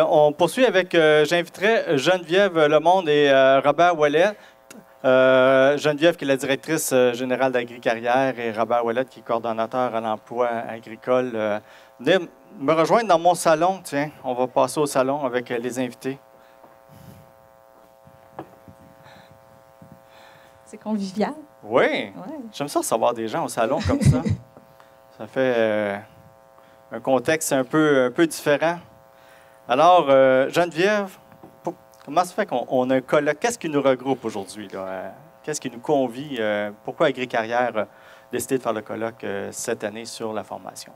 on poursuit avec, j'inviterai Geneviève Lemonde et Robert Ouellet. Geneviève qui est la directrice générale d'Agri-Carrière et Robert Ouellet qui est coordonnateur à l'emploi agricole. Venez me rejoindre dans mon salon. Tiens, on va passer au salon avec les invités. C'est convivial. Oui, Ouais. J'aime ça recevoir des gens au salon comme ça. Ça fait un contexte un peu différent. Alors, Geneviève, comment se fait qu'on a un colloque? Qu'est-ce qui nous regroupe aujourd'hui? Qu'est-ce qui nous convie? Pourquoi Agri-Carrière a décidé de faire le colloque cette année sur la formation?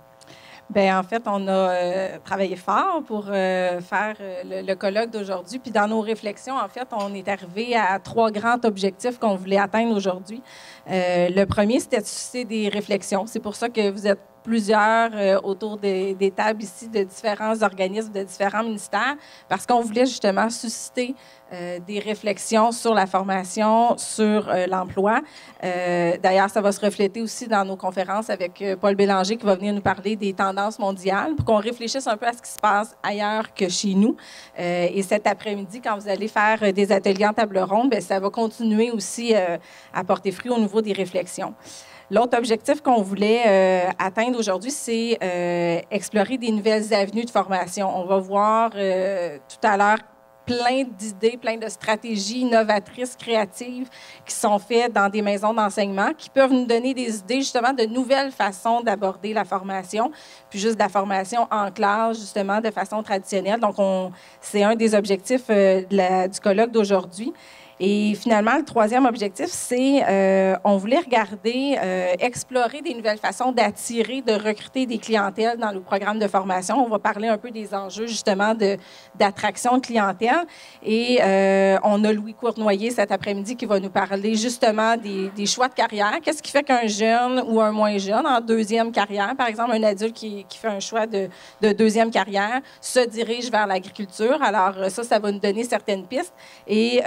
Bien, en fait, on a travaillé fort pour faire le colloque d'aujourd'hui. Puis dans nos réflexions, en fait, on est arrivé à 3 grands objectifs qu'on voulait atteindre aujourd'hui. Le premier, c'était de susciter des réflexions. C'est pour ça que vous êtes plusieurs autour des tables ici de différents organismes, de différents ministères, parce qu'on voulait justement susciter des réflexions sur la formation, sur l'emploi. D'ailleurs, ça va se refléter aussi dans nos conférences avec Paul Bélanger qui va venir nous parler des tendances mondiales pour qu'on réfléchisse un peu à ce qui se passe ailleurs que chez nous. Et cet après-midi, quand vous allez faire des ateliers en table ronde, bien, ça va continuer aussi à porter fruit au niveau des réflexions. L'autre objectif qu'on voulait atteindre aujourd'hui, c'est explorer des nouvelles avenues de formation. On va voir tout à l'heure plein d'idées, plein de stratégies innovatrices, créatives qui sont faites dans des maisons d'enseignement qui peuvent nous donner des idées justement de nouvelles façons d'aborder la formation, puis juste de la formation en classe, justement, de façon traditionnelle. Donc, c'est un des objectifs du colloque d'aujourd'hui. Et finalement, le troisième objectif, c'est on voulait regarder, explorer des nouvelles façons d'attirer, de recruter des clientèles dans le programme de formation. On va parler un peu des enjeux, justement, d'attraction de clientèle. Et on a Louis Cournoyer cet après-midi qui va nous parler, justement, des choix de carrière. Qu'est-ce qui fait qu'un jeune ou un moins jeune, en deuxième carrière, par exemple, un adulte qui fait un choix de deuxième carrière, se dirige vers l'agriculture. Alors, ça va nous donner certaines pistes. Et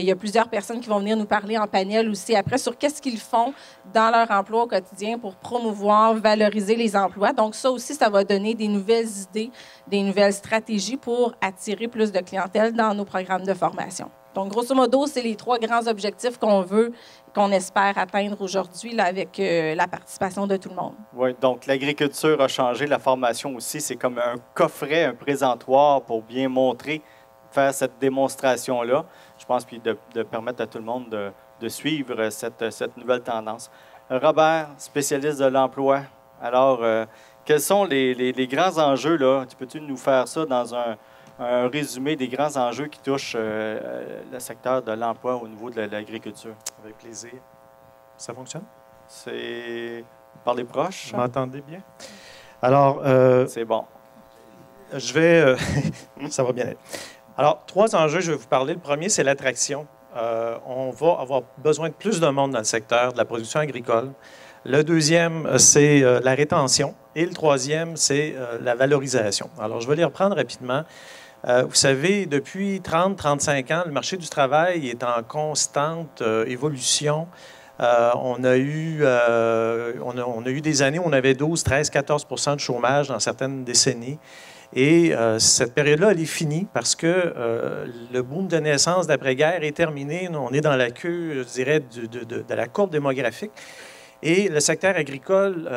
il y a plusieurs personnes qui vont venir nous parler en panel aussi après sur qu'est-ce qu'ils font dans leur emploi au quotidien pour promouvoir, valoriser les emplois. Donc, ça aussi, ça va donner des nouvelles idées, des nouvelles stratégies pour attirer plus de clientèle dans nos programmes de formation. Donc, grosso modo, c'est les 3 grands objectifs qu'on espère atteindre aujourd'hui avec la participation de tout le monde. Oui, donc l'agriculture a changé, la formation aussi, c'est comme un coffret, un présentoir pour bien montrer, faire cette démonstration-là. Je pense, puis de permettre à tout le monde de suivre cette nouvelle tendance. Robert, spécialiste de l'emploi. Alors, quels sont les grands enjeux, là? Peux-tu nous faire ça dans un résumé des grands enjeux qui touchent le secteur de l'emploi au niveau de l'agriculture? Avec plaisir. Ça fonctionne? C'est par les proches? Vous m'entendez bien? Alors, c'est bon. Je vais... ça va bien être. Alors, 3 enjeux, je vais vous parler. Le premier, c'est l'attraction. On va avoir besoin de plus de monde dans le secteur de la production agricole. Le deuxième, c'est la rétention. Et le troisième, c'est la valorisation. Alors, je vais les reprendre rapidement. Vous savez, depuis 30-35 ans, le marché du travail est en constante évolution. On a eu des années où on avait 12, 13, 14 % de chômage dans certaines décennies. Et cette période-là, elle est finie parce que le boom de naissance d'après-guerre est terminé. On est dans la queue, je dirais, de la courbe démographique. Et le secteur agricole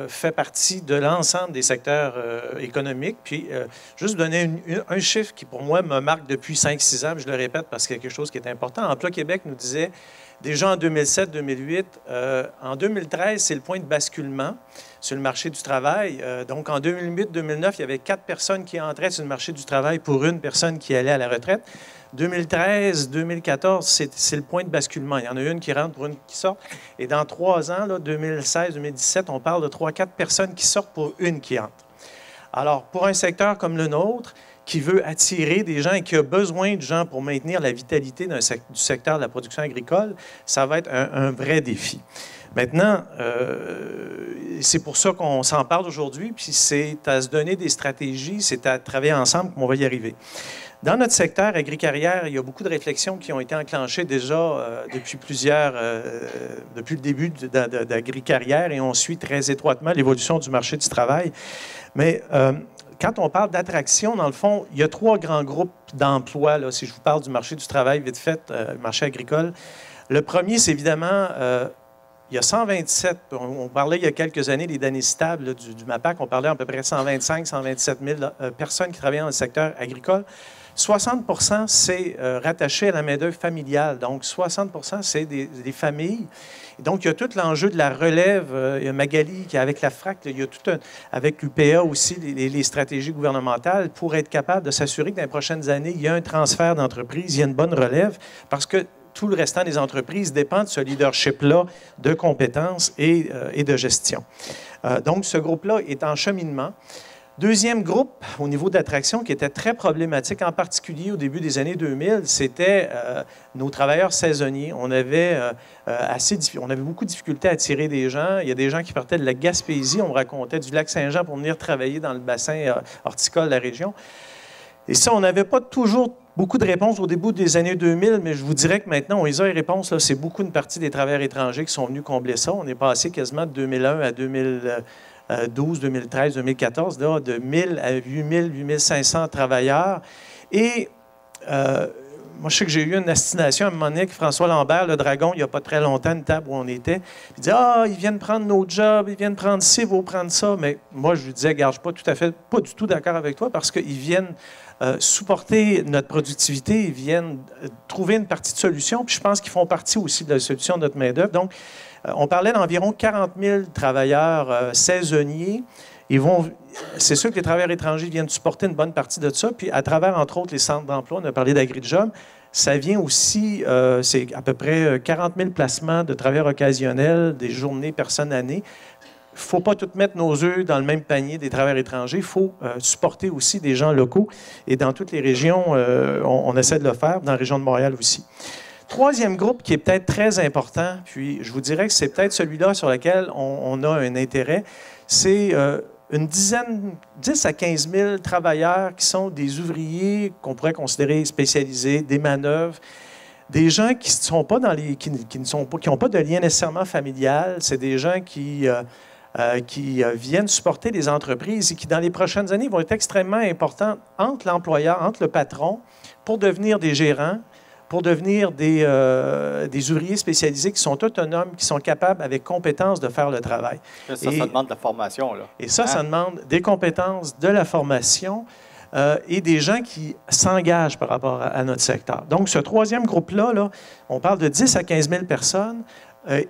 fait partie de l'ensemble des secteurs économiques. Puis, juste donner un chiffre qui, pour moi, me marque depuis 5-6 ans, je le répète parce que c'est quelque chose qui est important. Emploi Québec nous disait, déjà en 2007-2008, en 2013, c'est le point de basculement sur le marché du travail. Donc, en 2008-2009, il y avait 4 personnes qui entraient sur le marché du travail pour une personne qui allait à la retraite. 2013-2014, c'est le point de basculement. Il y en a une qui rentre pour une qui sort. Et dans 3 ans, 2016-2017, on parle de 3-4 personnes qui sortent pour une qui entre. Alors, pour un secteur comme le nôtre, qui veut attirer des gens et qui a besoin de gens pour maintenir la vitalité du secteur de la production agricole, ça va être un vrai défi. Maintenant, c'est pour ça qu'on s'en parle aujourd'hui, puis c'est à se donner des stratégies, c'est à travailler ensemble qu'on va y arriver. Dans notre secteur Agri-Carrière, il y a beaucoup de réflexions qui ont été enclenchées déjà depuis le début d'Agri-Carrière et on suit très étroitement l'évolution du marché du travail. Mais quand on parle d'attraction, dans le fond, il y a 3 grands groupes d'emplois, là, si je vous parle du marché du travail, vite fait, marché agricole. Le premier, c'est évidemment, il y a 127, on parlait il y a quelques années, les données stables là, du MAPAC, on parlait à peu près 125 127 000 personnes qui travaillaient dans le secteur agricole. 60 c'est rattaché à la main-d'œuvre familiale. Donc, 60 c'est des familles. Et donc, il y a tout l'enjeu de la relève. Il y a Magali qui est avec la FRAC. Il y a tout avec l'UPA aussi, les stratégies gouvernementales pour être capable de s'assurer que dans les prochaines années, il y a un transfert d'entreprise, il y a une bonne relève, parce que tout le restant des entreprises dépend de ce leadership-là de compétences et de gestion. Donc, ce groupe-là est en cheminement. Deuxième groupe, au niveau d'attraction, qui était très problématique, en particulier au début des années 2000, c'était nos travailleurs saisonniers. On avait beaucoup de difficultés à attirer des gens. Il y a des gens qui partaient de la Gaspésie, on me racontait, du lac Saint-Jean pour venir travailler dans le bassin horticole de la région. Et ça, on n'avait pas toujours beaucoup de réponses au début des années 2000, mais je vous dirais que maintenant, on les a les réponses. C'est beaucoup une partie des travailleurs étrangers qui sont venus combler ça. On est passé quasiment de 2001 à 2012, 2013, 2014, là, de 1000 à 8000, 8500 travailleurs. Et moi, je sais que j'ai eu une destination à un moment donné avec François Lambert, le Dragon, il n'y a pas très longtemps, une table où on était. Il dit « Ah, ils viennent prendre nos jobs, ils viennent prendre ci, ils vont prendre ça. » Mais moi, je lui disais « Regarde, je ne suis pas du tout d'accord avec toi parce qu'ils viennent supporter notre productivité, ils viennent trouver une partie de solution. Puis je pense qu'ils font partie aussi de la solution de notre main-d'œuvre. » Donc, on parlait d'environ 40 000 travailleurs saisonniers. C'est sûr que les travailleurs étrangers viennent supporter une bonne partie de ça. Puis, à travers, entre autres, les centres d'emploi, on a parlé d'AgriJob, ça vient aussi, c'est à peu près 40 000 placements de travailleurs occasionnels, des journées, personnes, années. Il ne faut pas tout mettre nos œufs dans le même panier des travailleurs étrangers. Il faut supporter aussi des gens locaux. Et dans toutes les régions, on essaie de le faire, dans la région de Montréal aussi. Troisième groupe qui est peut-être très important, puis je vous dirais que c'est peut-être celui-là sur lequel on a un intérêt, c'est une 10 à 15 000 travailleurs qui sont des ouvriers qu'on pourrait considérer spécialisés, des manœuvres, des gens qui n'ont pas de lien nécessairement familial. C'est des gens qui viennent supporter les entreprises et qui, dans les prochaines années, vont être extrêmement importants entre l'employeur, entre le patron, pour devenir des gérants, pour devenir des ouvriers spécialisés qui sont autonomes, qui sont capables, avec compétences, de faire le travail. Ça demande de la formation, là. Et ça demande des compétences, de la formation et des gens qui s'engagent par rapport à notre secteur. Donc, ce troisième groupe-là, là, on parle de 10 à 15 000 personnes.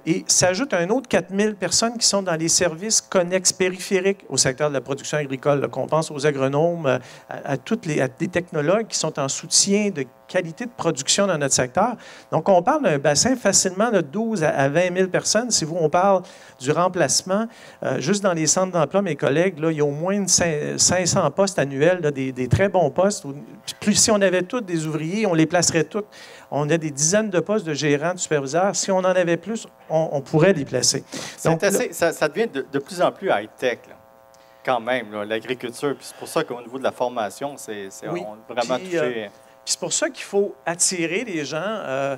Et s'ajoute un autre 4 000 personnes qui sont dans les services connexes périphériques au secteur de la production agricole, qu'on pense aux agronomes, à des technologues qui sont en soutien de qualité de production dans notre secteur. Donc, on parle d'un bassin facilement de 12 à 20 000 personnes. Si on parle du remplacement, juste dans les centres d'emploi, mes collègues, là, il y a au moins 500 postes annuels, là, des très bons postes. Plus, si on avait tous des ouvriers, on les placerait tous. On a des dizaines de postes de gérants, de superviseurs. Si on en avait plus, on pourrait les placer. Donc, ça devient de plus en plus high-tech, là. Quand même, l'agriculture. C'est pour ça qu'au niveau de la formation, on a vraiment touché. C'est pour ça qu'il faut attirer les gens.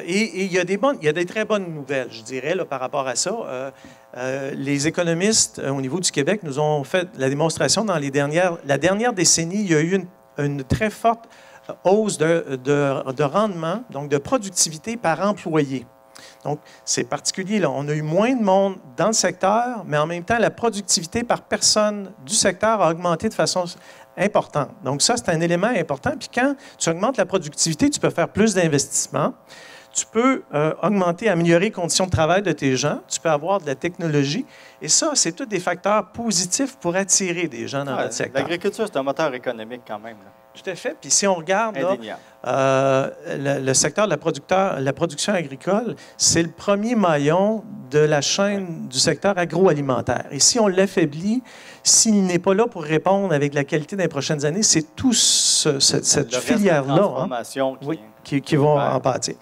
Et il y a des très bonnes nouvelles, je dirais, là, par rapport à ça. Les économistes au niveau du Québec nous ont fait la démonstration dans la dernière décennie. Il y a eu une très forte hausse de rendement, donc de productivité par employé. Donc, c'est particulier, là. On a eu moins de monde dans le secteur, mais en même temps, la productivité par personne du secteur a augmenté de façon importante. Donc, ça, c'est un élément important. Puis quand tu augmentes la productivité, tu peux faire plus d'investissements. Tu peux augmenter, améliorer les conditions de travail de tes gens. Tu peux avoir de la technologie. Et ça, c'est tous des facteurs positifs pour attirer des gens dans notre secteur. L'agriculture, c'est un moteur économique quand même, là. Tout à fait. Puis si on regarde là, le secteur de la production agricole, c'est le premier maillon de la chaîne du secteur agroalimentaire. Et si on l'affaiblit, s'il n'est pas là pour répondre avec la qualité dans les prochaines années, c'est tout cette filière-là qui va en pâtir.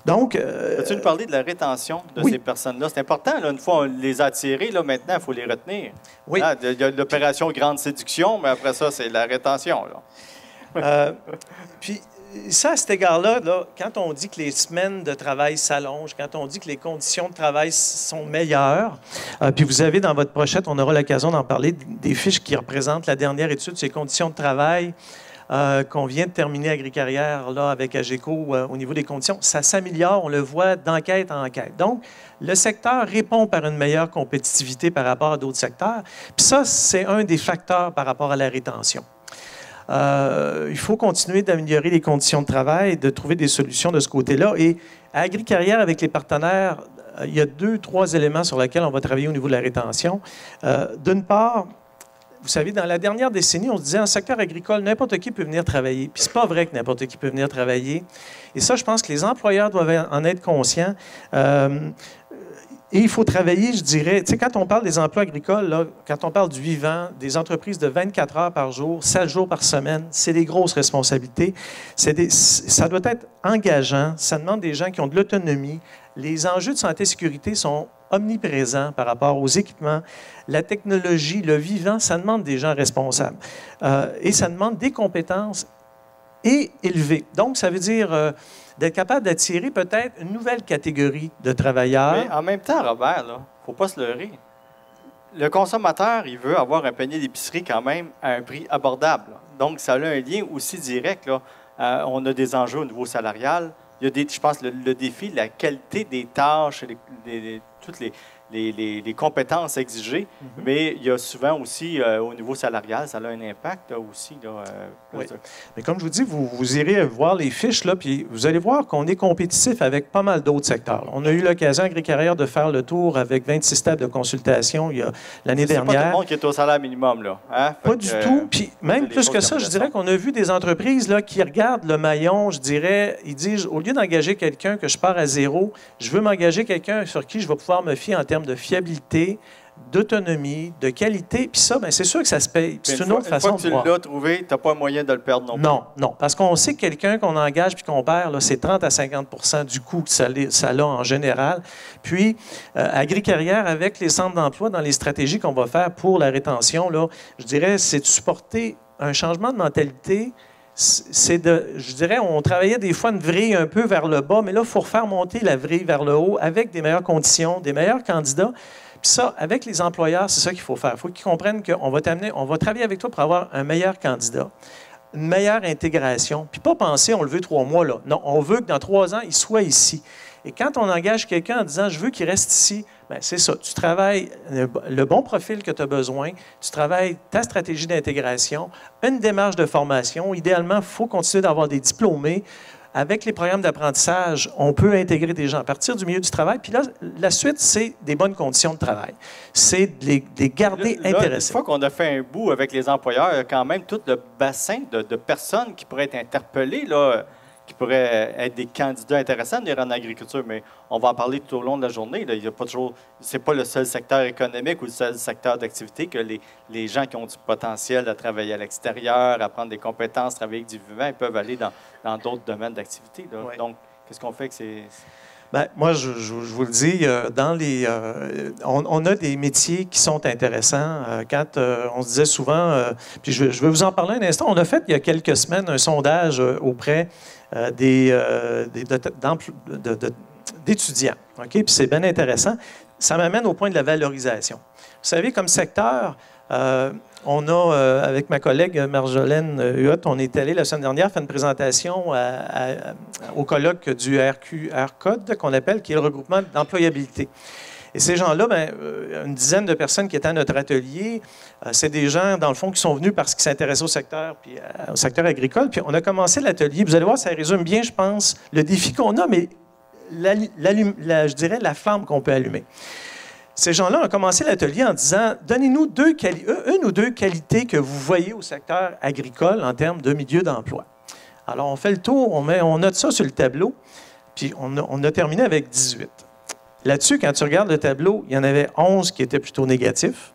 Donc, peux-tu nous parler de la rétention de ces personnes-là? C'est important, là, une fois on les a attirées, là, maintenant, il faut les retenir. Oui. Là, il y a l'opération Grande Séduction, mais après ça, c'est la rétention, là. Puis, ça, à cet égard-là, là, quand on dit que les semaines de travail s'allongent, quand on dit que les conditions de travail sont meilleures, puis vous avez dans votre pochette, on aura l'occasion d'en parler, des fiches qui représentent la dernière étude sur les conditions de travail qu'on vient de terminer à Agricarrière là, avec AGECO au niveau des conditions, ça s'améliore, on le voit d'enquête en enquête. Donc, le secteur répond par une meilleure compétitivité par rapport à d'autres secteurs. Puis ça, c'est un des facteurs par rapport à la rétention. Il faut continuer d'améliorer les conditions de travail, de trouver des solutions de ce côté-là. Et à Agricarrière, avec les partenaires, il y a 2-3 éléments sur lesquels on va travailler au niveau de la rétention. D'une part, vous savez, dans la dernière décennie, on se disait en secteur agricole, n'importe qui peut venir travailler. Puis c'est pas vrai que n'importe qui peut venir travailler. Et ça, je pense que les employeurs doivent en être conscients. Et il faut travailler, je dirais, tu sais, quand on parle des emplois agricoles, là, quand on parle du vivant, des entreprises de 24 heures par jour, 7 jours par semaine, c'est des grosses responsabilités. Ça doit être engageant, ça demande des gens qui ont de l'autonomie. Les enjeux de santé et sécurité sont omniprésents par rapport aux équipements. La technologie, le vivant, ça demande des gens responsables. Et ça demande des compétences élevées. Donc, ça veut dire d'être capable d'attirer peut-être une nouvelle catégorie de travailleurs. Mais en même temps, Robert, il ne faut pas se leurrer. Le consommateur, il veut avoir un panier d'épicerie quand même à un prix abordable. Donc, ça a un lien aussi direct. Là. On a des enjeux au niveau salarial. Il y a je pense, le défi, la qualité des tâches, toutes les compétences exigées, mais il y a souvent aussi, au niveau salarial, ça a un impact là, aussi. Là, oui. Mais comme je vous dis, vous irez voir les fiches, là, puis vous allez voir qu'on est compétitif avec pas mal d'autres secteurs. On a eu l'occasion à Agricarrière de faire le tour avec 26 tables de consultation l'année dernière. C'est pas tout le monde qui est au salaire minimum. Là. Hein? Pas du tout. Puis même plus que ça, je dirais qu'on a vu des entreprises là, qui regardent le maillon, je dirais, ils disent, au lieu d'engager quelqu'un que je pars à zéro, je veux m'engager quelqu'un sur qui je vais pouvoir me fier en termes de fiabilité, d'autonomie, de qualité. Puis ça, bien, c'est sûr que ça se paye. C'est une autre façon de voir. Une fois que tu l'as trouvé, tu n'as pas moyen de le perdre non plus. Non. Parce qu'on sait que quelqu'un qu'on engage puis qu'on perd, là, c'est 30 à 50 du coût que ça a en général. Puis, à Agricarrière, avec les centres d'emploi, dans les stratégies qu'on va faire pour la rétention, là, je dirais, c'est de supporter un changement de mentalité. Je dirais, on travaillait des fois une vrille un peu vers le bas, mais là, il faut refaire monter la vrille vers le haut avec des meilleures conditions, des meilleurs candidats. Puis ça, avec les employeurs, c'est ça qu'il faut faire. Il faut qu'ils comprennent qu'on va travailler avec toi pour avoir un meilleur candidat, une meilleure intégration. Puis pas penser, on le veut 3 mois, là. Non, on veut que dans 3 ans, il soit ici. Et quand on engage quelqu'un en disant « je veux qu'il reste ici », bien, c'est ça. Tu travailles le bon profil que tu as besoin, tu travailles ta stratégie d'intégration, une démarche de formation. Idéalement, il faut continuer d'avoir des diplômés. Avec les programmes d'apprentissage, on peut intégrer des gens à partir du milieu du travail. Puis là, la suite, c'est des bonnes conditions de travail. C'est de les garder intéressés. Une fois qu'on a fait un bout avec les employeurs, il y a quand même tout le bassin de personnes qui pourraient être interpellées, là, qui pourraient être des candidats intéressants de venir en agriculture, mais on va en parler tout au long de la journée. Là. Il y a pas toujours, c'est pas le seul secteur économique ou le seul secteur d'activité que les gens qui ont du potentiel à travailler à l'extérieur, à prendre des compétences, travailler avec du vivant, ils peuvent aller dans d'autres domaines d'activité. Oui. Donc, qu'est-ce qu'on fait que c'est... Bien, moi, je vous le dis, on a des métiers qui sont intéressants. Quand on se disait souvent, puis je vais vous en parler un instant, on a fait il y a quelques semaines un sondage auprès d'étudiants. OK? Puis c'est bien intéressant. Ça m'amène au point de la valorisation. Vous savez, comme secteur, on a, avec ma collègue Marjolaine Huot, on est allé la semaine dernière faire une présentation au colloque du RCODE, qu'on appelle, qui est le regroupement d'employabilité. Et ces gens-là, bien, une dizaine de personnes qui étaient à notre atelier, c'est des gens, dans le fond, qui sont venus parce qu'ils s'intéressaient au secteur agricole. Puis on a commencé l'atelier. Vous allez voir, ça résume bien, je pense, le défi qu'on a, mais je dirais la flamme qu'on peut allumer. Ces gens-là ont commencé l'atelier en disant « Donnez-nous une ou deux qualités que vous voyez au secteur agricole en termes de milieu d'emploi. » Alors, on fait le tour, on note ça sur le tableau, puis on a terminé avec 18. Là-dessus, quand tu regardes le tableau, il y en avait 11 qui étaient plutôt négatifs,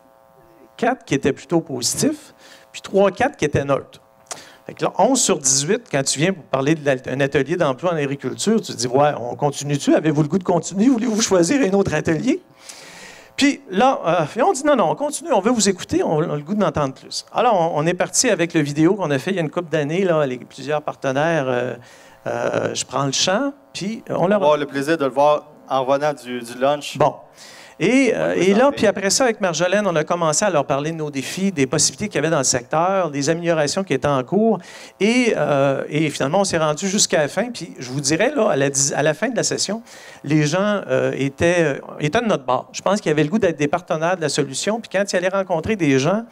4 qui étaient plutôt positifs, puis 3-4 qui étaient neutres. Fait que là, 11 sur 18, quand tu viens pour parler d'un atelier d'emploi en agriculture, tu te dis « Ouais, on continue-tu? Avez-vous le goût de continuer? Voulez-vous choisir un autre atelier? » Puis là, on dit non, on continue, on veut vous écouter, on a le goût d'entendre plus. Alors, on est parti avec le vidéo qu'on a fait il y a une couple d'années, là, avec plusieurs partenaires. Je prends le champ, puis on leur... On va avoir le plaisir de le voir en revenant du lunch. Bon. Et là, puis après ça, avec Marjolaine, on a commencé à leur parler de nos défis, des possibilités qu'il y avait dans le secteur, des améliorations qui étaient en cours. Et finalement, on s'est rendu jusqu'à la fin. Puis je vous dirais, là, à la fin de la session, les gens étaient de notre bord. Je pense qu'ils avaient le goût d'être des partenaires de la solution. Puis quand ils allaient rencontrer des gens,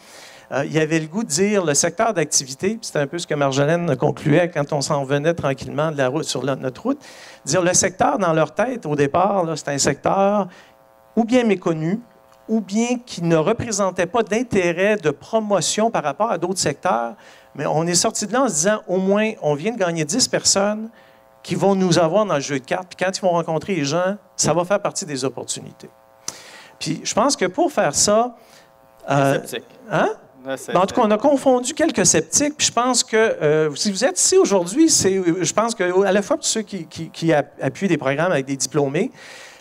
il avait le goût de dire le secteur d'activité, c'est un peu ce que Marjolaine concluait quand on s'en venait tranquillement de la route, sur notre route, dire le secteur dans leur tête, au départ, c'est un secteur ou bien méconnu, ou bien qui ne représentait pas d'intérêt de promotion par rapport à d'autres secteurs. Mais on est sorti de là en se disant, au moins, on vient de gagner 10 personnes qui vont nous avoir dans le jeu de cartes. Puis quand ils vont rencontrer les gens, ça va faire partie des opportunités. Puis je pense que pour faire ça... sceptique. Hein? En tout cas, on a confondu quelques sceptiques. Puis je pense que si vous êtes ici aujourd'hui, je pense qu'à la fois pour ceux qui appuient des programmes avec des diplômés,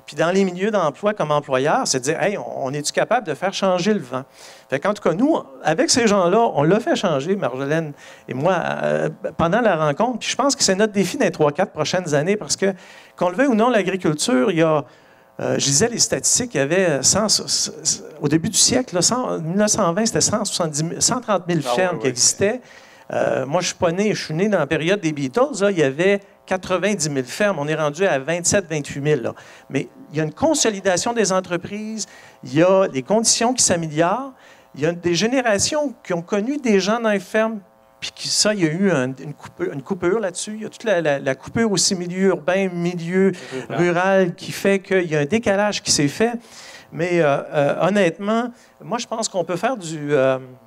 puis dans les milieux d'emploi comme employeurs, c'est de dire, hey, on est-tu capable de faire changer le vent? Fait qu'en tout cas, nous, avec ces gens-là, on l'a fait changer, Marjolaine et moi, pendant la rencontre. Puis je pense que c'est notre défi dans les 3-4 prochaines années parce que, qu'on le veuille ou non, l'agriculture, il y a, je disais les statistiques, il y avait au début du siècle, là, 1920, c'était 130 000 fermes qui existaient. Moi, je suis pas né, je suis né dans la période des Beatles, là, il y avait 90 000 fermes. On est rendu à 27-28 000. Là. Mais il y a une consolidation des entreprises, il y a des conditions qui s'améliorent, il y a des générations qui ont connu des gens dans les fermes, puis il y a eu une coupure là-dessus. Il y a toute la coupure aussi milieu urbain, milieu rural, qui fait qu'il y a un décalage qui s'est fait. Mais honnêtement, moi, je pense qu'on peut faire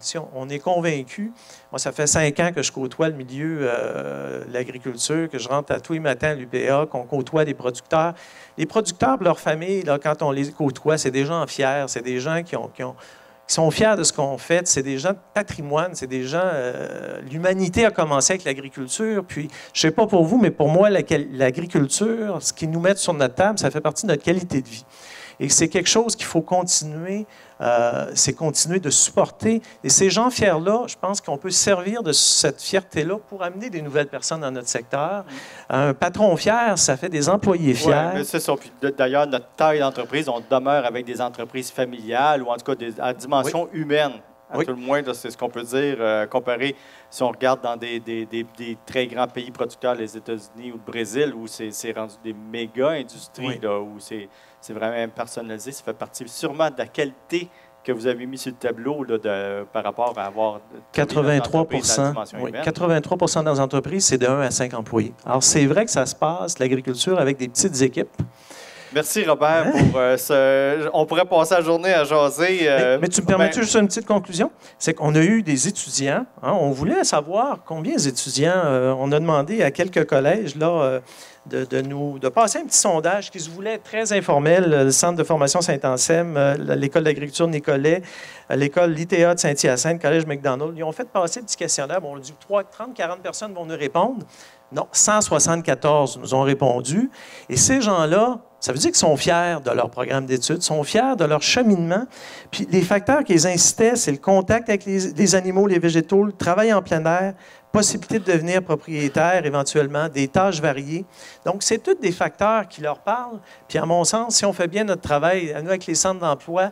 si on est convaincu. Moi, ça fait 5 ans que je côtoie le milieu de l'agriculture, que je rentre tous les matins à l'UPA, qu'on côtoie des producteurs. Les producteurs, leur famille, là, quand on les côtoie, c'est des gens fiers, c'est des gens qui sont fiers de ce qu'on fait, c'est des gens de patrimoine, c'est des gens... l'humanité a commencé avec l'agriculture, puis je ne sais pas pour vous, mais pour moi, l'agriculture, ce qu'ils nous mettent sur notre table, ça fait partie de notre qualité de vie. Et c'est quelque chose qu'il faut continuer, c'est continuer de supporter. Et ces gens fiers-là, je pense qu'on peut se servir de cette fierté-là pour amener des nouvelles personnes dans notre secteur. Un patron fier, ça fait des employés fiers. Oui, mais c'est ça. Puis d'ailleurs, notre taille d'entreprise, on demeure avec des entreprises familiales ou en tout cas à dimension humaine. À tout le moins, c'est ce qu'on peut dire, comparé si on regarde dans des très grands pays producteurs, les États-Unis ou le Brésil, où c'est rendu des méga-industries, là, où c'est vraiment personnalisé. Ça fait partie sûrement de la qualité que vous avez mis sur le tableau là, par rapport à avoir 83 83 dans les entreprises, c'est de 1 à 5 employés. Alors, c'est vrai que ça se passe, l'agriculture, avec des petites équipes. Merci, Robert, pour on pourrait passer la journée à jaser. Mais tu me permets juste une petite conclusion? C'est qu'on a eu des étudiants. Hein, on voulait savoir combien d'étudiants. On a demandé à quelques collèges là, de passer un petit sondage qui se voulait très informel. Le Centre de formation Saint-Anselme, l'École d'agriculture de Nicolet, l'École l'ITA de Saint-Hyacinthe, le Collège McDonald. Ils ont fait passer un petit questionnaire. Bon, on a dit 30-40 personnes vont nous répondre. Non, 174 nous ont répondu. Et ces gens-là, ça veut dire qu'ils sont fiers de leur programme d'études, sont fiers de leur cheminement. Puis les facteurs qui les incitaient, c'est le contact avec les animaux, les végétaux, le travail en plein air, possibilité de devenir propriétaire éventuellement, des tâches variées. Donc, c'est tous des facteurs qui leur parlent. Puis à mon sens, si on fait bien notre travail, nous avec les centres d'emploi,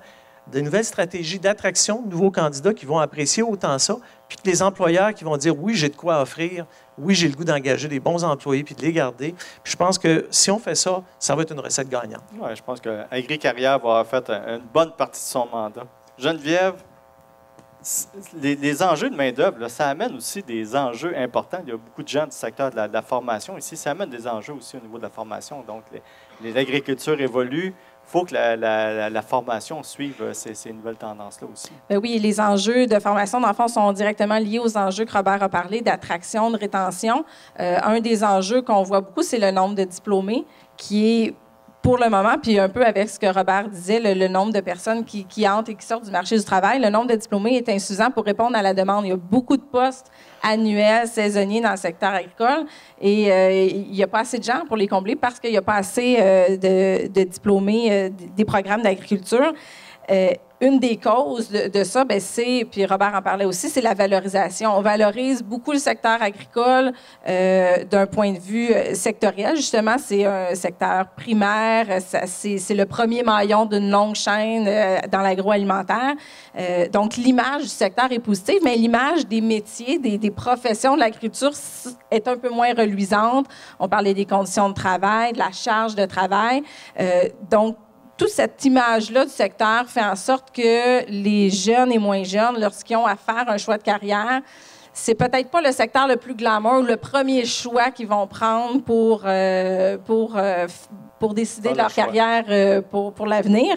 de nouvelles stratégies d'attraction de nouveaux candidats qui vont apprécier autant ça, puis les employeurs qui vont dire « oui, j'ai de quoi offrir », oui, j'ai le goût d'engager des bons employés puis de les garder. Puis je pense que si on fait ça, ça va être une recette gagnante. Oui, je pense que Agri-Carrière va avoir fait une bonne partie de son mandat. Geneviève, les enjeux de main-d'œuvre, ça amène aussi des enjeux importants. Il y a beaucoup de gens du secteur de la formation ici. Ça amène des enjeux aussi au niveau de la formation. Donc, l'agriculture évolue. Il faut que la formation suive ces nouvelles tendances-là aussi. Bien oui, les enjeux de formation d'enfants sont directement liés aux enjeux que Robert a parlé, d'attraction, de rétention. Un des enjeux qu'on voit beaucoup, c'est le nombre de diplômés qui est, pour le moment, puis un peu avec ce que Robert disait, le nombre de personnes qui entrent et qui sortent du marché du travail, le nombre de diplômés est insuffisant pour répondre à la demande. Il y a beaucoup de postes annuels, saisonniers dans le secteur agricole et il n'y a pas assez de gens pour les combler parce qu'il n'y a pas assez de diplômés des programmes d'agriculture. Une des causes de ça, c'est, puis Robert en parlait aussi, c'est la valorisation. On valorise beaucoup le secteur agricole d'un point de vue sectoriel. Justement, c'est un secteur primaire, c'est le premier maillon d'une longue chaîne dans l'agroalimentaire. Donc, l'image du secteur est positive, mais l'image des métiers, des professions de l'agriculture est un peu moins reluisante. On parlait des conditions de travail, de la charge de travail. Donc, toute cette image-là du secteur fait en sorte que les jeunes et moins jeunes, lorsqu'ils ont à faire un choix de carrière, c'est peut-être pas le secteur le plus glamour ou le premier choix qu'ils vont prendre pour décider de leur carrière pour l'avenir.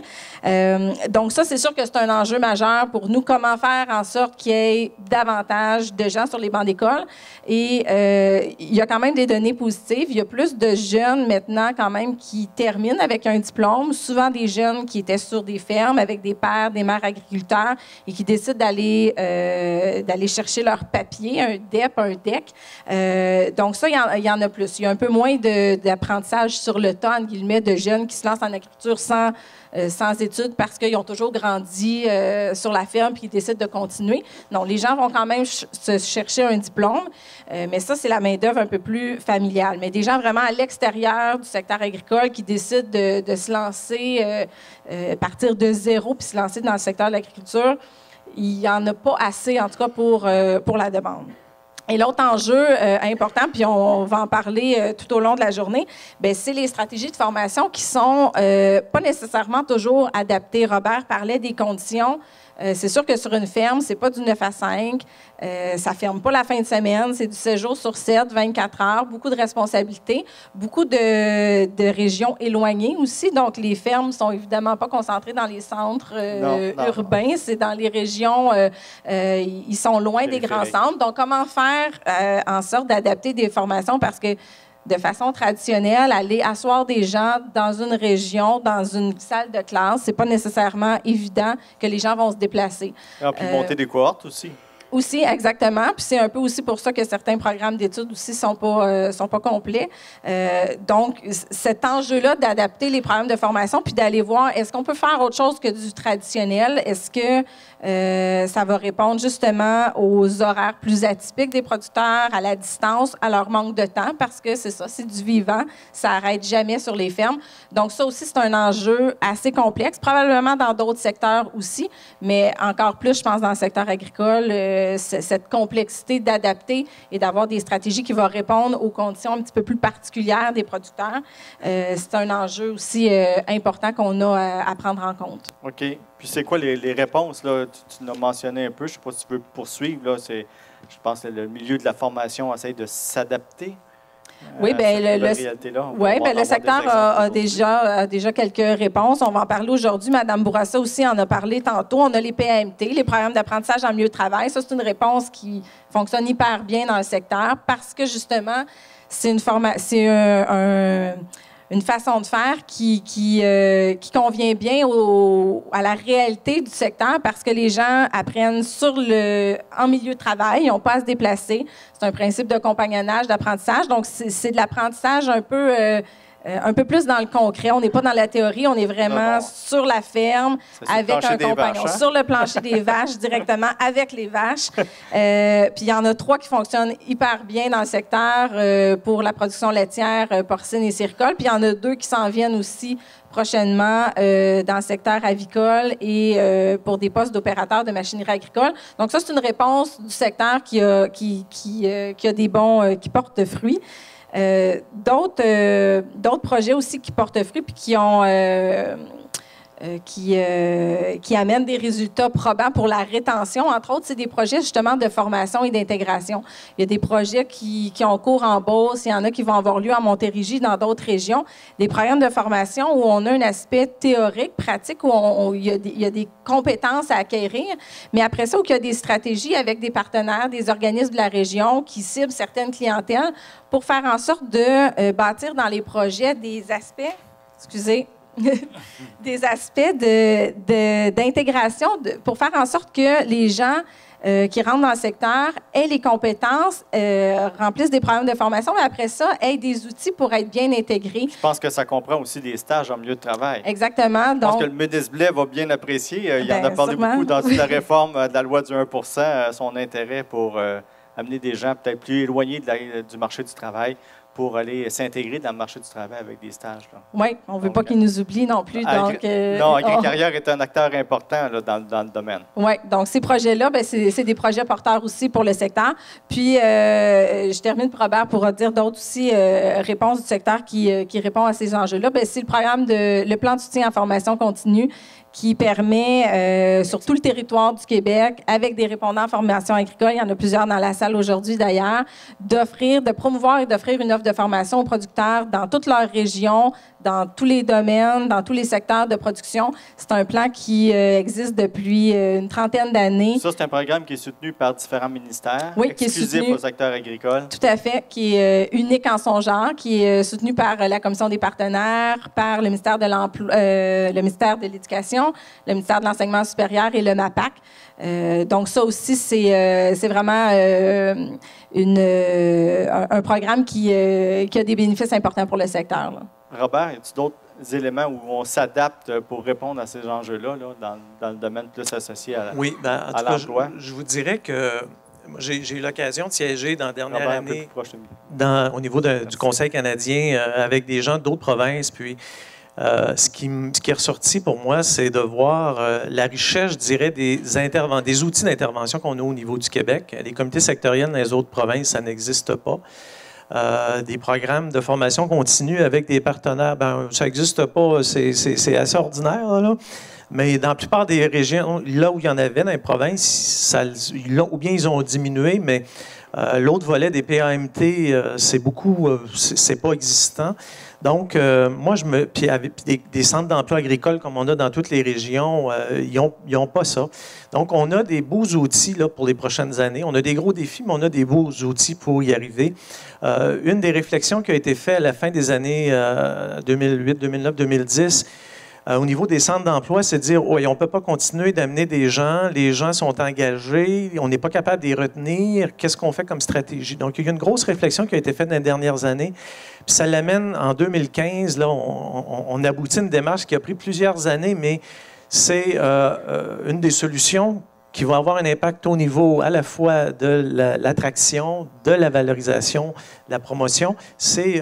Donc ça, c'est sûr que c'est un enjeu majeur pour nous. Comment faire en sorte qu'il y ait davantage de gens sur les bancs d'école? Et il y a quand même des données positives. Il y a plus de jeunes maintenant quand même qui terminent avec un diplôme. Souvent des jeunes qui étaient sur des fermes avec des pères, des mères agriculteurs et qui décident d'aller chercher leur papier, un DEP, un DEC. Donc ça, il y en a plus. Il y a un peu moins d'apprentissage sur le tas, entre guillemets, de jeunes qui se lancent en agriculture sans études parce qu'ils ont toujours grandi sur la ferme puis ils décident de continuer. Non, les gens vont quand même se chercher un diplôme, mais ça, c'est la main-d'œuvre un peu plus familiale. Mais des gens vraiment à l'extérieur du secteur agricole qui décident de se lancer, partir de zéro puis se lancer dans le secteur de l'agriculture, il n'y en a pas assez, en tout cas, pour la demande. Et l'autre enjeu important, puis on va en parler tout au long de la journée, c'est les stratégies de formation qui sont pas nécessairement toujours adaptées. Robert parlait des conditions. C'est sûr que sur une ferme, c'est pas du 9 à 5. Ça ferme pas la fin de semaine. C'est du 7 jours sur 7, 24 heures. Beaucoup de responsabilités. Beaucoup de régions éloignées aussi. Donc, les fermes sont évidemment pas concentrées dans les centres urbains. C'est dans les régions, ils sont loin des grands centres. Donc, comment faire en sorte d'adapter des formations? Parce que de façon traditionnelle, aller asseoir des gens dans une région, dans une salle de classe, c'est pas nécessairement évident que les gens vont se déplacer. Et puis monter des cohortes aussi. Aussi, exactement. Puis c'est un peu aussi pour ça que certains programmes d'études aussi sont pas complets. Donc, cet enjeu-là d'adapter les programmes de formation puis d'aller voir, est-ce qu'on peut faire autre chose que du traditionnel? Est-ce que ça va répondre justement aux horaires plus atypiques des producteurs, à la distance, à leur manque de temps? Parce que c'est ça, c'est du vivant. Ça n'arrête jamais sur les fermes. Donc, ça aussi, c'est un enjeu assez complexe, probablement dans d'autres secteurs aussi, mais encore plus, je pense, dans le secteur agricole, cette complexité d'adapter et d'avoir des stratégies qui vont répondre aux conditions un petit peu plus particulières des producteurs. C'est un enjeu aussi important qu'on a à prendre en compte. OK. Puis c'est quoi les réponses? Là? Tu l'as mentionné un peu. Je ne sais pas si tu veux poursuivre. Là. Je pense que le milieu de la formation essaie de s'adapter. Oui, le secteur a déjà quelques réponses. On va en parler aujourd'hui. Mme Bourassa aussi en a parlé tantôt. On a les PAMT, les programmes d'apprentissage en milieu de travail. Ça, c'est une réponse qui fonctionne hyper bien dans le secteur parce que, justement, c'est une façon de faire qui convient bien à la réalité du secteur parce que les gens apprennent en milieu de travail, ils n'ont pas à se déplacer. C'est un principe de compagnonnage, d'apprentissage. Donc, c'est de l'apprentissage un peu plus dans le concret. On n'est pas dans la théorie, on est vraiment sur la ferme avec un compagnon, sur le plancher des vaches, directement avec les vaches. Puis il y en a 3 qui fonctionnent hyper bien dans le secteur pour la production laitière, porcine et circole. Puis il y en a 2 qui s'en viennent aussi prochainement dans le secteur avicole et pour des postes d'opérateurs de machinerie agricole. Donc ça, c'est une réponse du secteur qui a des bons, qui porte fruit. D'autres projets aussi qui portent fruit puis qui amènent des résultats probants pour la rétention. Entre autres, c'est des projets justement de formation et d'intégration. Il y a des projets qui ont cours en Beauce, il y en a qui vont avoir lieu en Montérégie, dans d'autres régions. Des programmes de formation où on a un aspect théorique, pratique, où il y a des compétences à acquérir, mais après ça, où il y a des stratégies avec des partenaires, des organismes de la région qui ciblent certaines clientèles pour faire en sorte de bâtir dans les projets des aspects, des aspects d'intégration pour faire en sorte que les gens qui rentrent dans le secteur aient les compétences, remplissent des programmes de formation, mais après ça, aient des outils pour être bien intégrés. Je pense que ça comprend aussi des stages en milieu de travail. Exactement. Je pense que le ministre Blais va bien apprécier. Il en a parlé beaucoup dans la réforme de la loi du 1 son intérêt pour amener des gens peut-être plus éloignés du marché du travail pour aller s'intégrer dans le marché du travail avec des stages. Oui, on ne veut pas qu'ils nous oublient non plus. Non, Agricarrière est un acteur important là, dans le domaine. Oui, donc ces projets-là, c'est des projets porteurs aussi pour le secteur. Puis, je termine, Robert, pour dire d'autres aussi réponses du secteur qui répond à ces enjeux-là. C'est le programme le plan de soutien en formation continue qui permet, sur tout le territoire du Québec, avec des répondants en formation agricole, il y en a plusieurs dans la salle aujourd'hui d'ailleurs, de promouvoir et d'offrir une offre de formation aux producteurs dans toute leur région, dans tous les domaines, dans tous les secteurs de production. C'est un plan qui existe depuis une trentaine d'années. Ça, c'est un programme qui est soutenu par différents ministères, oui, exclusif au secteur agricole. Tout à fait, qui est unique en son genre, qui est soutenu par la Commission des partenaires, par le ministère de l'Emploi, le ministère de l'Éducation, le ministère de l'Enseignement supérieur et le MAPAC. Donc ça aussi, c'est vraiment un programme qui a des bénéfices importants pour le secteur, là. Robert, y a-t-il d'autres éléments où on s'adapte pour répondre à ces enjeux-là dans le domaine plus associé à l'emploi? Je vous dirais que j'ai eu l'occasion de siéger dans la dernière année au niveau du Conseil canadien avec des gens d'autres provinces. Puis, ce qui est ressorti pour moi, c'est de voir la richesse, je dirais, des outils d'intervention qu'on a au niveau du Québec. Les comités sectoriels dans les autres provinces, ça n'existe pas. Des programmes de formation continue avec des partenaires, ça n'existe pas, c'est assez ordinaire, là. Mais dans la plupart des régions, là où il y en avait dans les provinces, ou bien ils ont diminué, mais l'autre volet des PAMT, c'est pas existant. Donc, moi, puis avec des centres d'emploi agricole comme on a dans toutes les régions, ils n'ont pas ça. Donc, on a des beaux outils là, pour les prochaines années. On a des gros défis, mais on a des beaux outils pour y arriver. Une des réflexions qui a été faite à la fin des années 2008, 2009, 2010, au niveau des centres d'emploi, c'est de dire, oui, on ne peut pas continuer d'amener des gens, les gens sont engagés, on n'est pas capable de les retenir, qu'est-ce qu'on fait comme stratégie? Donc, il y a une grosse réflexion qui a été faite dans les dernières années, puis ça l'amène en 2015, là, on aboutit à une démarche qui a pris plusieurs années, mais c'est une des solutions qui va avoir un impact au niveau à la fois de l'attraction, de la valorisation, de la promotion, c'est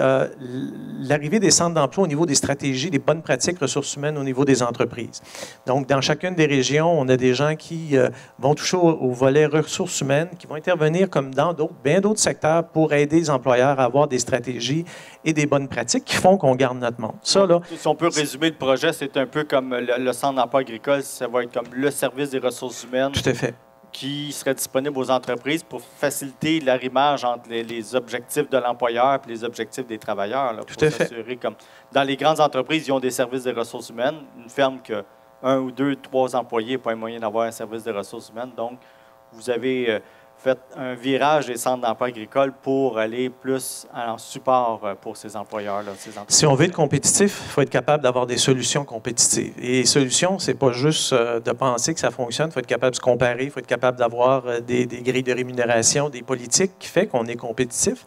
l'arrivée des centres d'emploi au niveau des stratégies, des bonnes pratiques ressources humaines au niveau des entreprises. Donc, dans chacune des régions, on a des gens qui vont toucher au volet ressources humaines, qui vont intervenir comme dans bien d'autres secteurs pour aider les employeurs à avoir des stratégies et des bonnes pratiques qui font qu'on garde notre monde. Ça, là, si on peut résumer le projet, c'est un peu comme le centre d'emploi agricole, ça va être comme le service des ressources humaines. Tout à fait. Qui serait disponible aux entreprises pour faciliter l'arrimage entre les objectifs de l'employeur et les objectifs des travailleurs. Là, Tout à fait. Comme dans les grandes entreprises, ils ont des services des ressources humaines. Une ferme qui a 1 ou 2, 3 employés, pas un moyen d'avoir un service des ressources humaines. Donc, vous avez fait un virage des centres d'emploi agricole pour aller plus en support pour ces employeurs-là. Si on veut être compétitif, il faut être capable d'avoir des solutions compétitives. Et les solutions, c'est pas juste de penser que ça fonctionne. Il faut être capable de se comparer, il faut être capable d'avoir des grilles de rémunération, des politiques qui font qu'on est compétitif.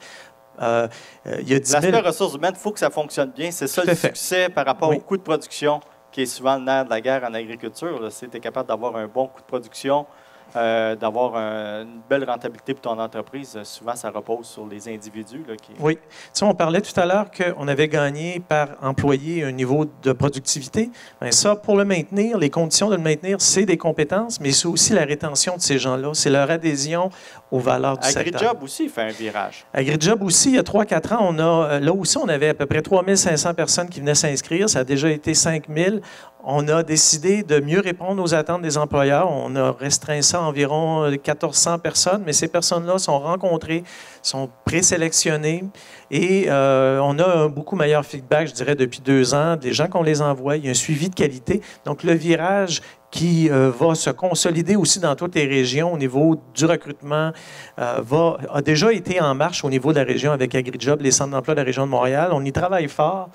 L'aspect ressources humaines, il faut que ça fonctionne bien. C'est ça le succès par rapport au coût de production, qui est souvent le nerf de la guerre en agriculture. Si tu es capable d'avoir un bon coût de production, d'avoir une belle rentabilité pour ton entreprise, souvent, ça repose sur les individus. Là, Oui. Tu sais, on parlait tout à l'heure qu'on avait gagné par employé un niveau de productivité. Bien, ça, pour le maintenir, les conditions de le maintenir, c'est des compétences, mais c'est aussi la rétention de ces gens-là. C'est leur adhésion aux valeurs du secteur. AgriJob aussi fait un virage. AgriJob aussi, il y a 3-4 ans, là aussi, on avait à peu près 3500 personnes qui venaient s'inscrire. Ça a déjà été 5000. On a décidé de mieux répondre aux attentes des employeurs. On a restreint ça à environ 1400 personnes, mais ces personnes-là sont rencontrées, sont présélectionnées et on a un beaucoup meilleur feedback, je dirais, depuis 2 ans, des gens qu'on les envoie. Il y a un suivi de qualité. Donc, le virage qui va se consolider aussi dans toutes les régions au niveau du recrutement, a déjà été en marche au niveau de la région avec AgriJob, les centres d'emploi de la région de Montréal. On y travaille fort.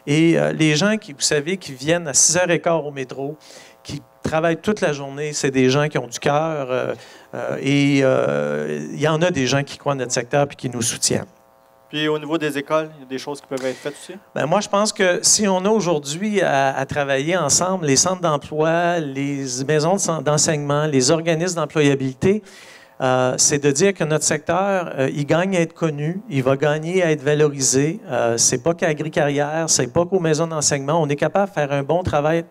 Et les gens qui, vous savez, qui viennent à 6h15 au métro, qui travaillent toute la journée. C'est des gens qui ont du cœur et il y en a des gens qui croient en notre secteur et qui nous soutiennent. Puis au niveau des écoles, il y a des choses qui peuvent être faites aussi? Bien, moi, je pense que si on a aujourd'hui à travailler ensemble, les centres d'emploi, les maisons d'enseignement, les organismes d'employabilité, c'est de dire que notre secteur, il gagne à être connu, il va gagner à être valorisé. C'est pas qu'à Agri-Carrière, c'est pas qu'aux maisons d'enseignement. On est capable de faire un bon travail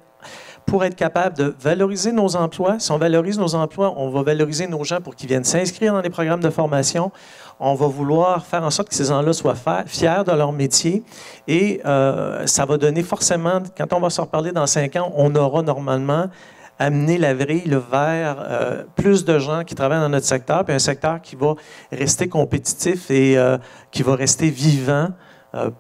pour être capable de valoriser nos emplois. Si on valorise nos emplois, on va valoriser nos gens pour qu'ils viennent s'inscrire dans les programmes de formation. On va vouloir faire en sorte que ces gens-là soient fiers de leur métier. Et ça va donner forcément, quand on va se reparler dans 5 ans, on aura normalement amené la vrille vers plus de gens qui travaillent dans notre secteur, puis un secteur qui va rester compétitif et qui va rester vivant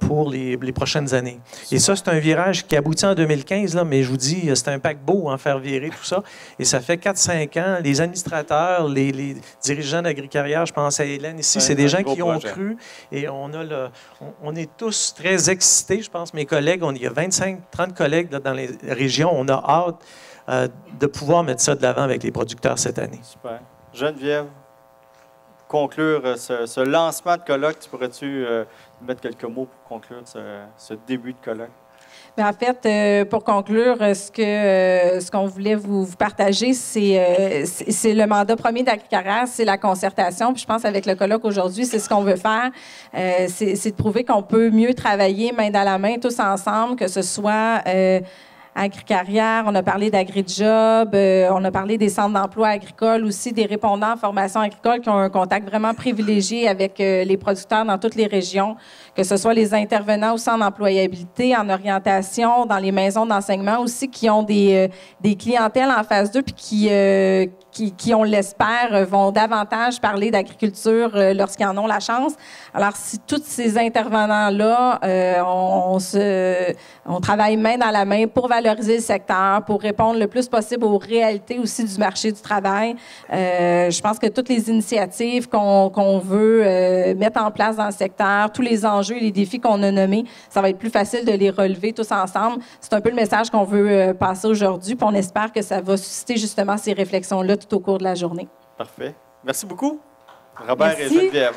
pour les prochaines années. Et ça, c'est un virage qui aboutit en 2015, là, mais je vous dis, c'est un paquebot, faire virer tout ça. Et ça fait 4-5 ans. Les administrateurs, les dirigeants d'Agri-Carrière, je pense à Hélène ici, c'est des gens qui ont cru. Et on est tous très excités, je pense, mes collègues. Il y a 25-30 collègues là, dans les régions. On a hâte de pouvoir mettre ça de l'avant avec les producteurs cette année. Super. Geneviève, conclure ce lancement de colloque, pourrais-tu mettre quelques mots pour conclure ce début de colloque? Bien, en fait, pour conclure, ce qu'on voulait vous partager, c'est le mandat premier d'Agri-Carrière, c'est la concertation. Puis je pense avec le colloque aujourd'hui, c'est ce qu'on veut faire, c'est de prouver qu'on peut mieux travailler main dans la main, tous ensemble, que ce soit Agri-Carrière, on a parlé d'Agri-Job, on a parlé des centres d'emploi agricoles aussi, des répondants en formation agricole qui ont un contact vraiment privilégié avec les producteurs dans toutes les régions, que ce soit les intervenants aussi en employabilité, en orientation, dans les maisons d'enseignement aussi, qui ont des clientèles en phase 2 puis qui, on l'espère, vont davantage parler d'agriculture lorsqu'ils en ont la chance. Alors, si tous ces intervenants-là, on travaille main dans la main pour valoriser le secteur, pour répondre le plus possible aux réalités aussi du marché du travail, je pense que toutes les initiatives qu'on veut mettre en place dans le secteur, tous les enjeux et les défis qu'on a nommés, ça va être plus facile de les relever tous ensemble. C'est un peu le message qu'on veut passer aujourd'hui, puis on espère que ça va susciter justement ces réflexions-là tout au cours de la journée. Parfait. Merci beaucoup, Robert Merci. et Geneviève.